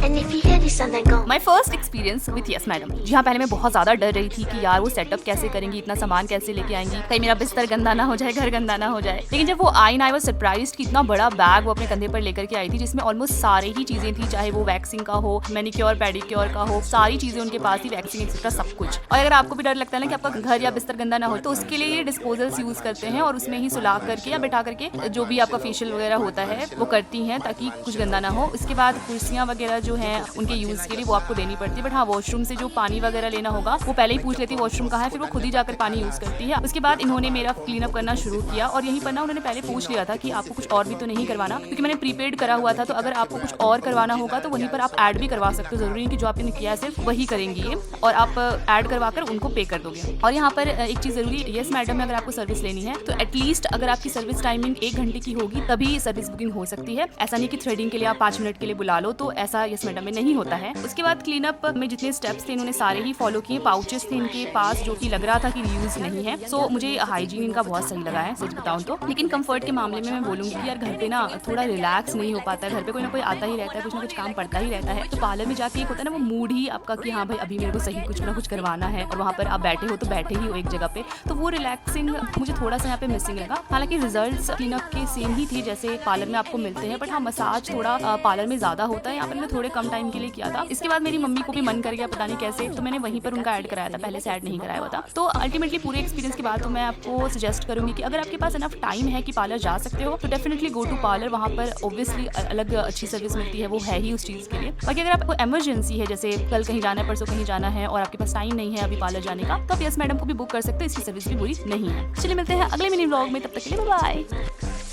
And if you hear this song, then go. My first experience with yes madam. जी हाँ, पहले मैं बहुत ज़्यादा डर रही थी कि यार वो सेटअप कैसे करेंगी, इतना सामान कैसे लेके आएंगी, कहीं मेरा बिस्तर गंदा ना हो जाए, घर गंदा ना हो जाए। लेकिन जब वो आई ना, आई वाज सरप्राइज्ड कि इतना बड़ा बैग वो अपने कंधे पर लेकर के आई थी, जिसमें ऑलमोस्ट सारे ही चीज़ें थी, चाहे वो वैक्सिंग का हो, मैनिक्योर पेडिक्योर का हो, सारी चीज़ें उनके पास थी, वैक्सिंग एक्सेट्रा सब कुछ। और अगर आपको भी डर लगता है ना कि आपका घर या बिस्तर गंदा ना हो, तो उसके लिए ये डिस्पोजल्स यूज़ करते हैं और उसमें ही सुला करके या बैठा करके जो भी आपका फेशियल वगैरह होता है वो करती हैं, ताकि कुछ गंदा ना हो। उसके बाद कुर्सियाँ वगैरह जो हैं उनके यूज़ के लिए वो आपको देनी पड़ती है। बट हाँ, वॉशरूम से जो पानी वगैरह लेना होगा वो पहले ही पूछ लेती है वॉशरूम कहाँ है, फिर वो खुद ही जाकर पानी यूज़ करती है। उसके बाद इन्होंने मेरा क्लीन अप करना शुरू किया और यहीं पर ना उन्होंने पहले पूछ लिया था कि आपको कुछ और भी तो नहीं करवाना, क्योंकि मैंने प्रीपेड करा हुआ था। तो अगर आपको कुछ और करवाना होगा तो वहीं पर आप ऐड भी करवा सकते हो, जरूरी है कि जो आपने किया है सिर्फ वही करेंगी ये, और आप ऐड करवा कर उनको पे कर दोगे। और यहाँ पर एक चीज़ जरूरी है, यस मैडम में अगर आपको सर्विस लेनी है तो एटलीस्ट अगर आपकी सर्विस टाइमिंग 1 घंटे की होगी तभी सर्विस बुकिंग हो सकती है। ऐसा नहीं कि थ्रेडिंग के लिए आप 5 मिनट के लिए बुला लो, तो ऐसा यस मैडम में नहीं होता है। उसके बाद क्लीन अप में जितने स्टेप्स थे इन्होंने सारे ही फॉलो किए। पाउचेस थे इनके पास जो कि लग रहा था कि यूज नहीं है, सो मुझे हाइजीन इनका बहुत सही लगा है सच बताऊं तो। लेकिन कंफर्ट के मामले में मैं बोलूंगी कि यार घर पे ना थोड़ा रिलैक्स नहीं हो पाता है, घर पे कोई ना कोई आता ही रहता है, कुछ ना कुछ काम पड़ता ही रहता है। तो पार्लर में जाके एक होता है ना वो मूड ही आपका कि हाँ भाई अभी मेरे को सही कुछ ना कुछ करवाना है, और वहाँ पर आप बैठे हो तो बैठे ही हो एक जगह पे, तो वो रिलैक्सिंग मुझे थोड़ा सा यहाँ पे मिसिंग लगा। हालांकि रिजल्ट्स क्लीनअप के सेम ही थे जैसे पार्लर में आपको मिलते हैं, बट हाँ मसाज थोड़ा पार्लर में ज्यादा होता है, यहाँ पर मैंने थोड़े कम टाइम के लिए किया था। इसके बाद मेरी मम्मी को भी मन कर गया पता नहीं कैसे, तो मैंने वहीं पर उनका ऐड कराया था, पहले से ऐड नहीं कराया हुआ था। तो अल्टीमेटली पूरे एक्सपीरियंस के बाद तो मैं आपको सजेस्ट करूंगी कि अगर आपके पास इनफ टाइम है कि पार्लर जा सकते हो तो डेफिनेटली गो टू पार्लर। वहाँ पर ऑब्वियसली अलग अच्छी सर्विस मिलती है, वो है ही उस चीज़ के लिए। बाकी अगर आपको इमरजेंसी है, जैसे कल कहीं जाना है, परसों कहीं जाना है और आपके पास टाइम नहीं है अभी पार्लर जाने का, तो आप यस मैडम को भी बुक कर सकते हो, इसकी सर्विस भी बुरी नहीं है। चलिए मिलते हैं अगले मिनी व्लॉग में, तब तक के लिए बाय।